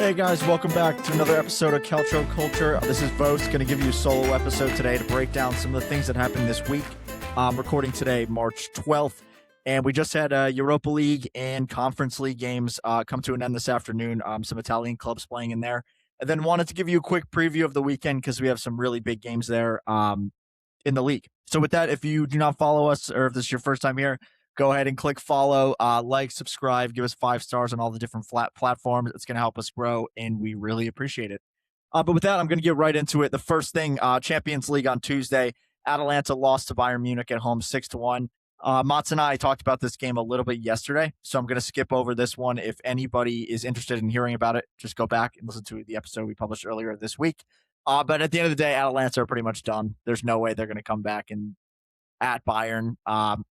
Hey guys, welcome back to another episode of Calcio Culture. This is Vos, going to give you a solo episode today to break down some of the things that happened this week. I'm recording today, March 12th, and we just had Europa League and Conference League games come to an end this afternoon. Some Italian clubs playing in there. And then wanted to give you a quick preview of the weekend because we have some really big games there in the league. So with that, if you do not follow us or if this is your first time here, go ahead and click follow, like, subscribe, give us 5 stars on all the different platforms. It's going to help us grow, and we really appreciate it. But with that, I'm going to get right into it. The first thing, Champions League on Tuesday, Atalanta lost to Bayern Munich at home 6-1. Mats and I talked about this game a little bit yesterday, so I'm going to skip over this one. If anybody is interested in hearing about it, just go back and listen to the episode we published earlier this week. But at the end of the day, Atalanta are pretty much done. There's no way they're going to come back and at Bayern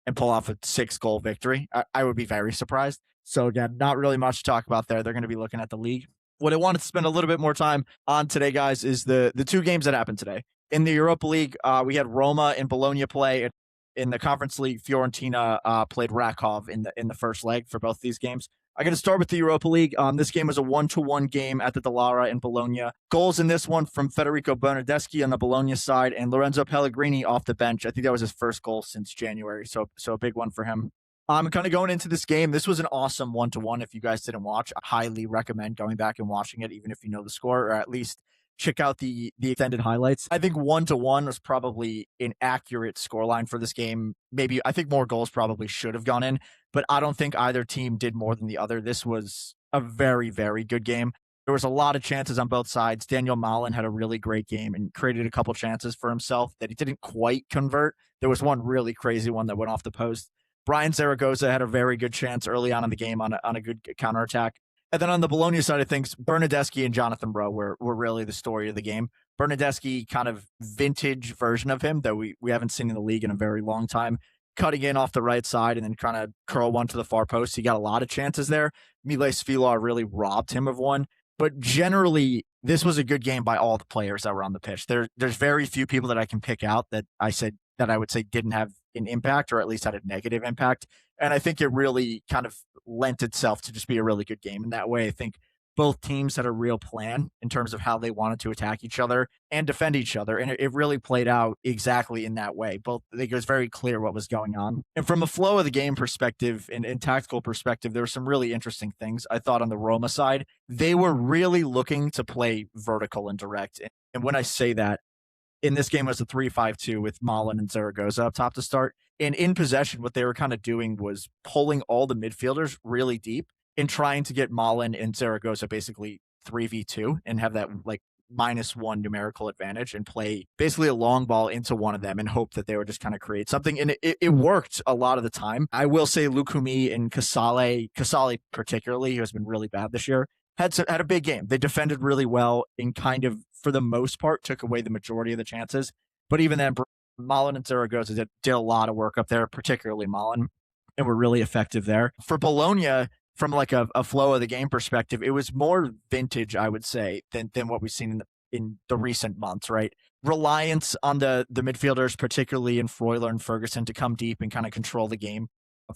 and pull off a 6-goal victory. I would be very surprised. So again, not really much to talk about there. They're going to be looking at the league. What I wanted to spend a little bit more time on today, guys, is the 2 games that happened today. In the Europa League, we had Roma and Bologna play. In the Conference League, Fiorentina played Rakov in the first leg for both these games. I'm going to start with the Europa League. This game was a 1-1 game at the Dallara in Bologna. Goals in this one from Federico Bernardeschi on the Bologna side and Lorenzo Pellegrini off the bench. I think that was his first goal since January, so a big one for him. I'm kind of going into this game. This was an awesome 1-1. If you guys didn't watch, I highly recommend going back and watching it, even if you know the score, or at least check out the extended highlights. I think 1-1 was probably an accurate scoreline for this game. Maybe I think more goals probably should have gone in, but I don't think either team did more than the other. This was a very, very good game. There was a lot of chances on both sides. Daniel Malen had a really great game and created a couple chances for himself that he didn't quite convert. There was one really crazy one that went off the post. Brian Zaragoza had a very good chance early on in the game on a good counterattack. And then on the Bologna side of things, Bernardeschi and Jonathan Rowe were really the story of the game. Bernardeschi, kind of vintage version of him that we haven't seen in the league in a very long time, cutting in off the right side and then trying to curl one to the far post. He got a lot of chances there. Miles Filar really robbed him of one. But generally, this was a good game by all the players that were on the pitch. There's very few people that I can pick out that I would say didn't have an impact, or at least had a negative impact. And I think it really kind of lent itself to just be a really good game. In that way, I think both teams had a real plan in terms of how they wanted to attack each other and defend each other. And it really played out exactly in that way. I think it was very clear what was going on. And from a flow of the game perspective and tactical perspective, there were some really interesting things. I thought on the Roma side, they were really looking to play vertical and direct. And when I say that, in this game was a 3-5-2 with Malen and Zaragoza up top to start. And in possession, what they were kind of doing was pulling all the midfielders really deep and trying to get Malen and Zaragoza basically 3v2 and have that like -1 numerical advantage and play basically a long ball into one of them and hope that they would just kind of create something. And it worked a lot of the time. I will say Lukumi and Casale particularly, who has been really bad this year, had a big game. They defended really well and kind of, for the most part, took away the majority of the chances. But even then, Malen and Zaragoza did a lot of work up there, particularly Malen, and were really effective there. For Bologna, from like a flow of the game perspective, it was more vintage, I would say, than what we've seen in the recent months, right? Reliance on the midfielders, particularly in Freuler and Ferguson, to come deep and kind of control the game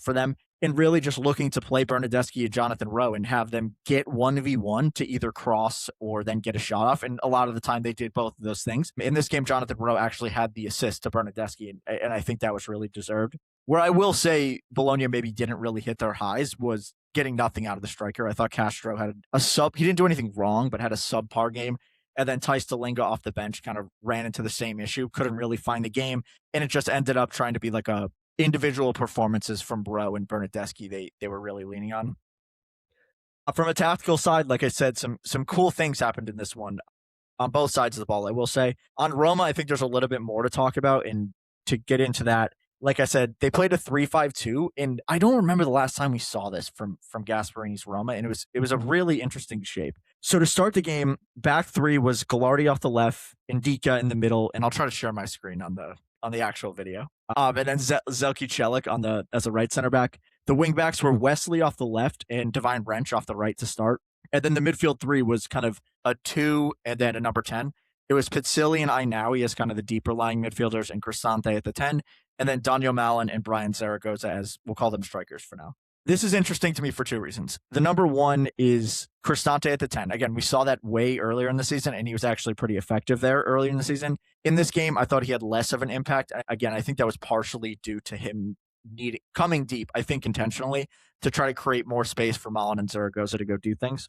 for them, and really just looking to play Bernardeschi and Jonathan Rowe and have them get 1v1 to either cross or then get a shot off. And a lot of the time they did both of those things. In this game, Jonathan Rowe actually had the assist to Bernardeschi, and I think that was really deserved. Where I will say Bologna maybe didn't really hit their highs was getting nothing out of the striker. I thought Castro had he didn't do anything wrong, but had a subpar game. And then Thijs Dalinga off the bench kind of ran into the same issue, couldn't really find the game. And it just ended up trying to be like a individual performances from Rowe and Bernardeschi they were really leaning on. From a tactical side, like I said, some cool things happened in this one on both sides of the ball, I will say. On Roma, I think there's a little bit more to talk about, and to get into that, like I said, they played a 3-5-2, and I don't remember the last time we saw this from Gasparini's Roma, and it was a really interesting shape. So to start the game, back three was Gagliardi off the left, Ndika in the middle, and I'll try to share my screen on the actual video. And then Zelki Celik as a right center back. The wing backs were Wesley off the left and Divine Wrench off the right to start. And then the midfield three was kind of a 2 and then a number 10. It was Pizzilli and Ainaoui as kind of the deeper lying midfielders, and Cristante at the 10. And then Daniel Malen and Brian Zaragoza as, we'll call them strikers for now. This is interesting to me for two reasons. The number one is Cristante at the 10. Again, we saw that way earlier in the season, and he was actually pretty effective there earlier in the season. In this game, I thought he had less of an impact. Again, I think that was partially due to him coming deep, I think intentionally, to try to create more space for Malin and Zaragoza to go do things.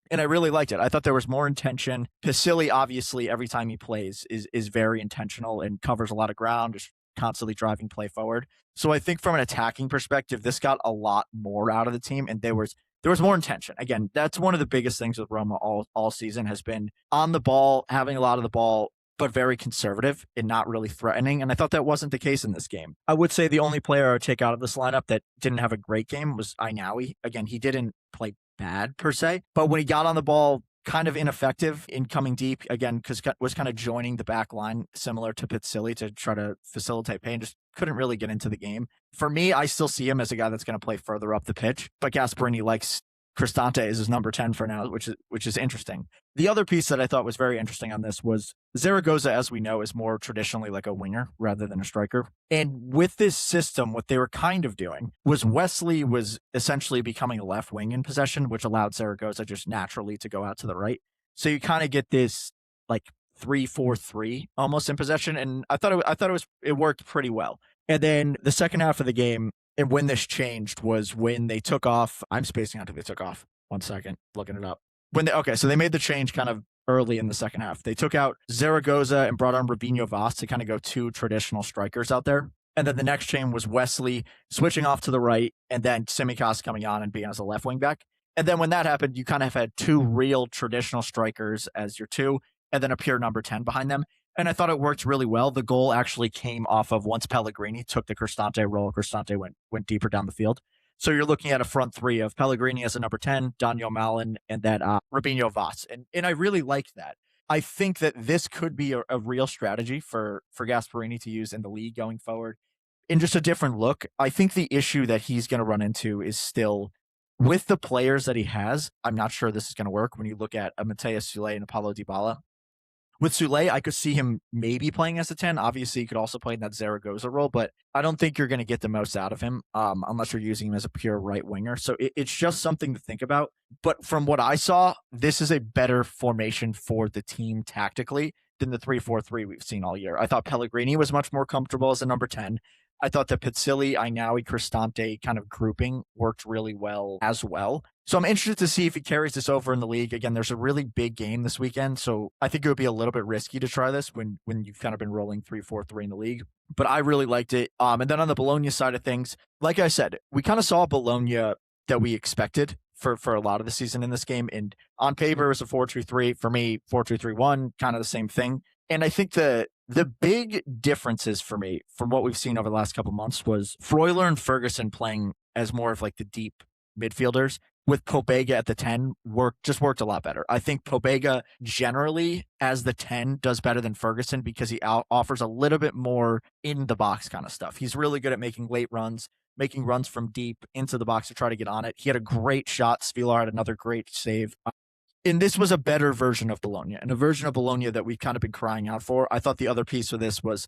And I really liked it. I thought there was more intention. Pisili, obviously, every time he plays, is very intentional and covers a lot of ground, just constantly driving play forward. So I think from an attacking perspective, this got a lot more out of the team, and there was more intention. Again, that's one of the biggest things with Roma all season has been on the ball, having a lot of the ball, but very conservative and not really threatening. And I thought that wasn't the case in this game. I would say the only player I would take out of this lineup that didn't have a great game was Ainaoui. Again, he didn't play bad per se, but when he got on the ball, kind of ineffective in coming deep, again, because was kind of joining the back line similar to Pisili to try to facilitate play and just couldn't really get into the game. For me, I still see him as a guy that's going to play further up the pitch, but Gasperini likes Cristante as his number 10 for now, which is interesting. The other piece that I thought was very interesting on this was Zaragoza, as we know, is more traditionally like a winger rather than a striker. And with this system, what they were kind of doing was Wesley was essentially becoming a left wing in possession, which allowed Zaragoza just naturally to go out to the right. So you kind of get this like 3-4-3 almost in possession. And I thought it worked pretty well. And then the second half of the game, and when this changed was when they took off. I'm spacing out who they took off. 1 second, looking it up. So they made the change kind of early in the second half. They took out Zaragoza and brought on Robinho Vaz to kind of go two traditional strikers out there. And then the next change was Wesley switching off to the right, and then Tsimikas coming on and being as a left wing back. And then when that happened, you kind of had two real traditional strikers as your two, and then a pure number 10 behind them. And I thought it worked really well. The goal actually came off of once Pellegrini took the Cristante role. Cristante went deeper down the field. So you're looking at a front three of Pellegrini as a number 10, Daniel Malin, and then Robinho Vaz. And I really liked that. I think that this could be a real strategy for Gasperini to use in the league going forward. In just a different look, I think the issue that he's going to run into is still with the players that he has. I'm not sure this is going to work when you look at a Mateus Sule and a Paulo Dybala. With Sule, I could see him maybe playing as a 10. Obviously, he could also play in that Zaragoza role, but I don't think you're going to get the most out of him unless you're using him as a pure right winger. So it's just something to think about. But from what I saw, this is a better formation for the team tactically than the 3-4-3 we've seen all year. I thought Pellegrini was much more comfortable as a number 10. I thought the Pisili, Ainaoui, Cristante kind of grouping worked really well as well. So I'm interested to see if he carries this over in the league. Again, there's a really big game this weekend, so I think it would be a little bit risky to try this when you've kind of been rolling 3-4-3 in the league. But I really liked it. And then on the Bologna side of things, like I said, we kind of saw Bologna that we expected for a lot of the season in this game. And on paper, it was a 4-2-3. For me, 4-2-3-1, kind of the same thing. And I think the big differences for me from what we've seen over the last couple months was Freuler and Ferguson playing as more of like the deep midfielders, with Pobega at the 10 worked a lot better. I think Pobega generally as the 10 does better than Ferguson because he offers a little bit more in the box kind of stuff. He's really good at making late runs, making runs from deep into the box to try to get on it. He had a great shot. Svilar had another great save. And this was a better version of Bologna, and a version of Bologna that we've kind of been crying out for. I thought the other piece of this was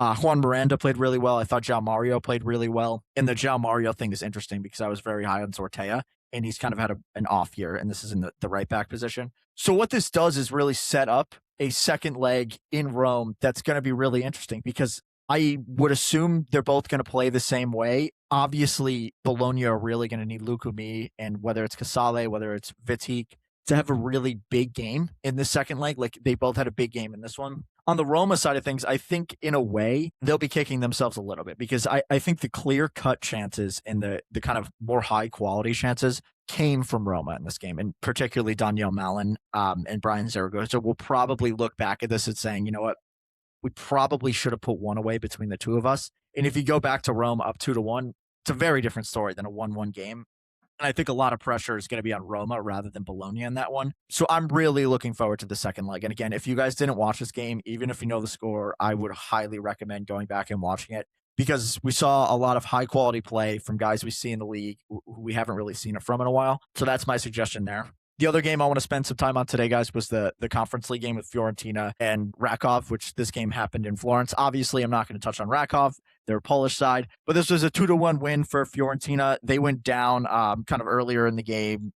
Juan Miranda played really well. I thought João Mario played really well. And the João Mario thing is interesting because I was very high on Zortea, and he's kind of had an off year, and this is in the right back position. So what this does is really set up a second leg in Rome that's going to be really interesting because I would assume they're both going to play the same way. Obviously, Bologna are really going to need Lukumi, and whether it's Casale, whether it's Vitic, to have a really big game in the second leg. Like they both had a big game in this one. On the Roma side of things, I think in a way they'll be kicking themselves a little bit because I think the clear-cut chances and the kind of more high-quality chances came from Roma in this game, and particularly Daniel Malin and Brian Zaragoza will probably look back at this and saying, you know what, we probably should have put one away between the two of us. And if you go back to Rome up 2-1, it's a very different story than a 1-1 game. And I think a lot of pressure is going to be on Roma rather than Bologna in that one. So I'm really looking forward to the second leg. And again, if you guys didn't watch this game, even if you know the score, I would highly recommend going back and watching it because we saw a lot of high quality play from guys we see in the league who we haven't really seen it from in a while. So that's my suggestion there. The other game I want to spend some time on today, guys, was the Conference League game with Fiorentina and Rakov, which this game happened in Florence. Obviously, I'm not going to touch on Rakov. their Polish side. But this was a 2-1 win for Fiorentina. They went down kind of earlier in the game.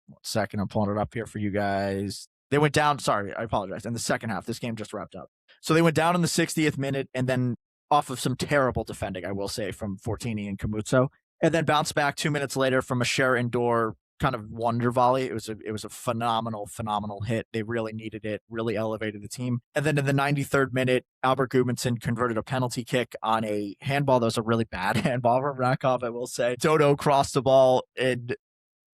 1 second, I'm pulling it up here for you guys. They went down, sorry, I apologize, in the second half. This game just wrapped up. So they went down in the 60th minute, and then off of some terrible defending, I will say, from Fortini and Camuzzo, and then bounced back 2 minutes later from a Cher Indoor kind of wonder volley. It was a phenomenal hit. They really needed it, really elevated the team. And then in the 93rd minute, Albert Gudmundsson converted a penalty kick on a handball that was a really bad handball from Rakov, I will say. Dodo crossed the ball, and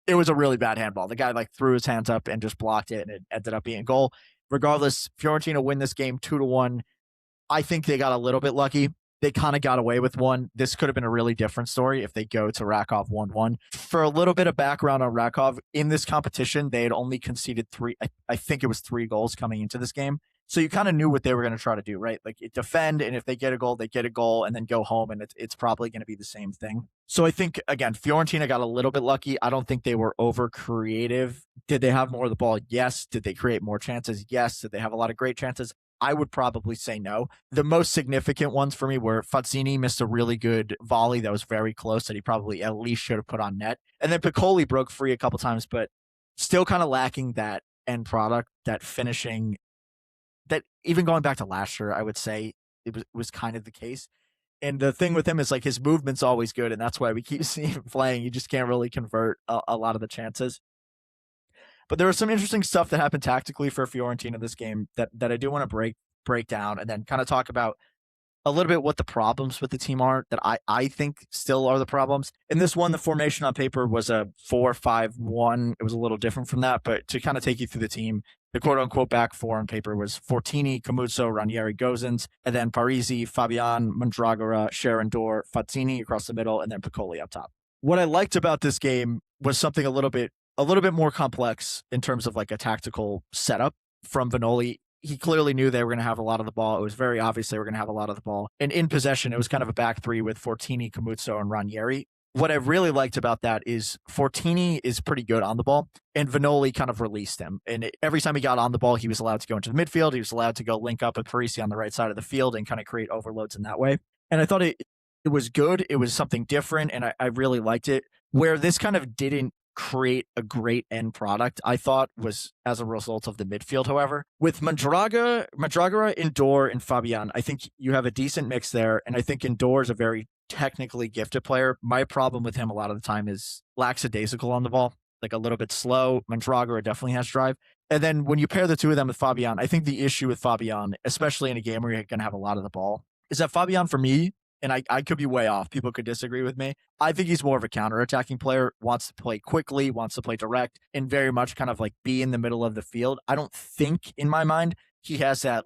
it was a really bad handball. The guy threw his hands up and just blocked it, and it ended up being a goal. Regardless, Fiorentina win this game 2-1. I think they got a little bit lucky. They kind of got away with one. This could have been a really different story if they go to Rakov 1-1. For a little bit of background on Rakov, in this competition, they had only conceded 3, I think it was 3 goals coming into this game. So you kind of knew what they were going to try to do, right? Defend, and if they get a goal, they get a goal, and then go home, and it's probably going to be the same thing. So I think, again, Fiorentina got a little bit lucky. I don't think they were over creative. Did they have more of the ball? Yes. Did they create more chances? Yes. Did they have a lot of great chances? I would probably say no. The most significant ones for me were Fazzini missed a really good volley that was very close that he probably at least should have put on net. And then Piccoli broke free a couple times, but still kind of lacking that end product, that finishing, that even going back to last year, I would say it was kind of the case. And the thing with him is his movement's always good, and that's why we keep seeing him playing. You just can't really convert a lot of the chances. But there was some interesting stuff that happened tactically for Fiorentina this game that I do want to break down and then kind of talk about a little bit what the problems with the team are that I think still are the problems. In this one, the formation on paper was a 4-5-1. It was a little different from that, but to kind of take you through the team, the quote-unquote back four on paper was Fortini, Camuzzo, Ranieri, Gozens, and then Parisi, Fabian, Mandragora, Cher Indoor, Fazzini across the middle, and then Piccoli up top. What I liked about this game was something a little bit more complex in terms of a tactical setup from Vanoli. He clearly knew they were going to have a lot of the ball. It was very obvious they were going to have a lot of the ball. And in possession, it was kind of a back three with Fortini, Camuzzo, and Ranieri. What I really liked about that is Fortini is pretty good on the ball, and Vanoli kind of released him. And every time he got on the ball, he was allowed to go into the midfield. He was allowed to go link up with Parisi on the right side of the field and kind of create overloads in that way. And I thought it was good. It was something different, and I really liked it. Where this kind of didn't create a great end product, I thought, was as a result of the midfield. However, with Mandragora, Indoor, and Fabian, I think you have a decent mix there, and I think Indoor is a very technically gifted player. My problem with him a lot of the time is lackadaisical on the ball, a little bit slow. Mandragora definitely has drive. And then when you pair the two of them with Fabian, I think the issue with Fabian, especially in a game where you're going to have a lot of the ball, is that Fabian, for me, and I could be way off, people could disagree with me, I think he's more of a counterattacking player, wants to play quickly, wants to play direct, and very much kind of be in the middle of the field. I don't think, in my mind, he has that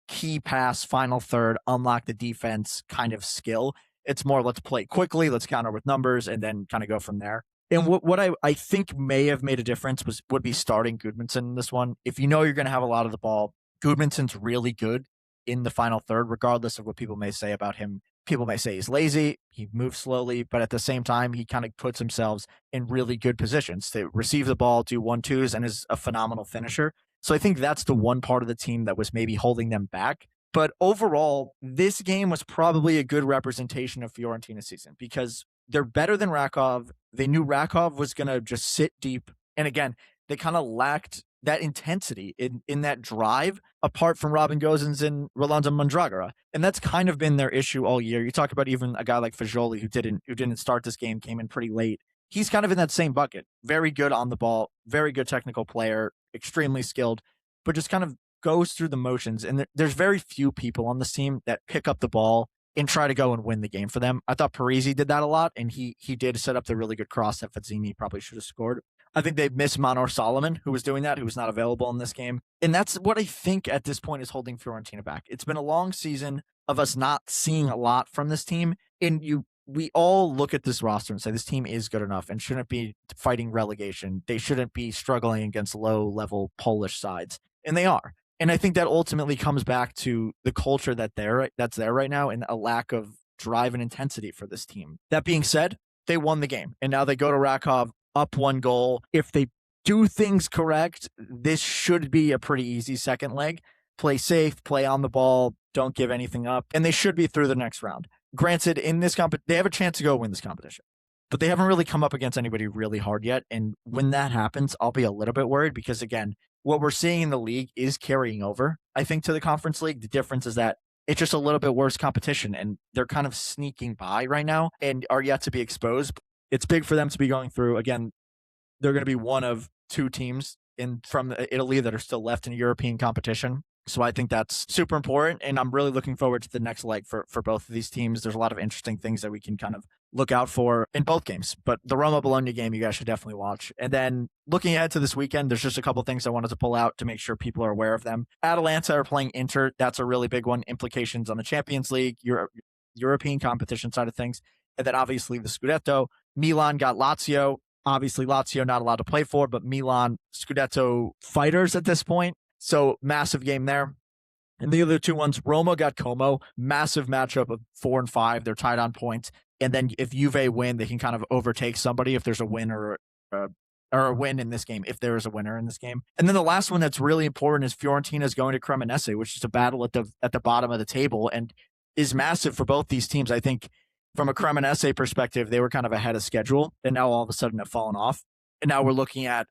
key pass, final third, unlock the defense kind of skill. It's more, let's play quickly, let's counter with numbers, and then kind of go from there. And what I think may have made a difference would be starting Gudmundsson in this one. If you know you're going to have a lot of the ball, Gudmundsson's really good in the final third, regardless of what people may say about him. People may say he's lazy, he moves slowly, but at the same time, he kind of puts himself in really good positions to receive the ball, do 1-2s, and is a phenomenal finisher. So I think that's the one part of the team that was maybe holding them back. But overall, this game was probably a good representation of Fiorentina's season because they're better than Rakov. They knew Rakov was going to just sit deep. And again, they kind of lacked that intensity in that drive apart from Robin Gozens and Rolando Mandragora. And that's kind of been their issue all year. You talk about even a guy like Fagioli who didn't start this game, came in pretty late. He's kind of in that same bucket. Very good on the ball, very good technical player, extremely skilled, but just kind of goes through the motions. And there's very few people on this team that pick up the ball and try to go and win the game for them. I thought Parisi did that a lot, and he did set up the really good cross that Fazzini probably should have scored. I think they missed Manor Solomon, who was doing that, who was not available in this game. And that's what I think at this point is holding Fiorentina back. It's been a long season of us not seeing a lot from this team. And we all look at this roster and say this team is good enough and shouldn't be fighting relegation. They shouldn't be struggling against low-level Polish sides. And they are. And I think that ultimately comes back to the culture that's there right now and a lack of drive and intensity for this team. That being said, they won the game. And now they go to Rakov up 1 goal. If they do things correct, this should be a pretty easy second leg. Play safe, play on the ball, don't give anything up, and they should be through the next round. granted, in this they have a chance to go win this competition, but they haven't really come up against anybody really hard yet. And when that happens, I'll be a little bit worried because, again, what we're seeing in the league is carrying over, I think, to the Conference League. The difference is that it's just a little bit worse competition, and they're kind of sneaking by right now and are yet to be exposed. It's big for them to be going through. Again, they're going to be one of two teams from Italy that are still left in European competition. So I think that's super important, and I'm really looking forward to the next leg for both of these teams. There's a lot of interesting things that we can kind of look out for in both games. But the Roma Bologna game, you guys should definitely watch. And then looking ahead to this weekend, there's just a couple things I wanted to pull out to make sure people are aware of them. Atalanta are playing Inter. That's a really big one. Implications on the Champions League, European competition side of things. And then obviously the Scudetto. Milan got Lazio. Obviously, Lazio not allowed to play for, but Milan Scudetto fighters at this point. So massive game there. And the other two ones, Roma got Como. Massive matchup of 4 and 5. They're tied on points. And then if Juve win, they can kind of overtake somebody if there's a win or a win in this game, if there is a winner in this game. And then the last one that's really important is Fiorentina is going to Cremonese, which is a battle at the bottom of the table and is massive for both these teams. I think from a Cremonese perspective, they were kind of ahead of schedule, and now all of a sudden have fallen off. And now we're looking at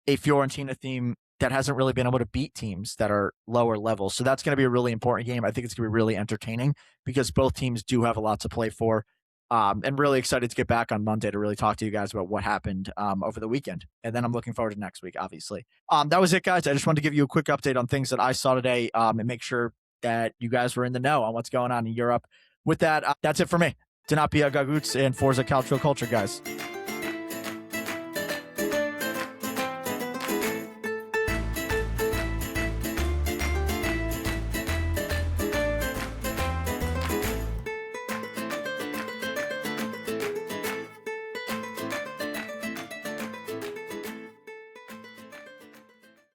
a Fiorentina team that hasn't really been able to beat teams that are lower level. So that's going to be a really important game. I think it's going to be really entertaining because both teams do have a lot to play for. And really excited to get back on Monday to really talk to you guys about what happened over the weekend. And then I'm looking forward to next week, obviously. That was it, guys. I just wanted to give you a quick update on things that I saw today and make sure that you guys were in the know on what's going on in Europe. With that, that's it for me. Tinapia Gaguts and Forza Calcio Culture, guys.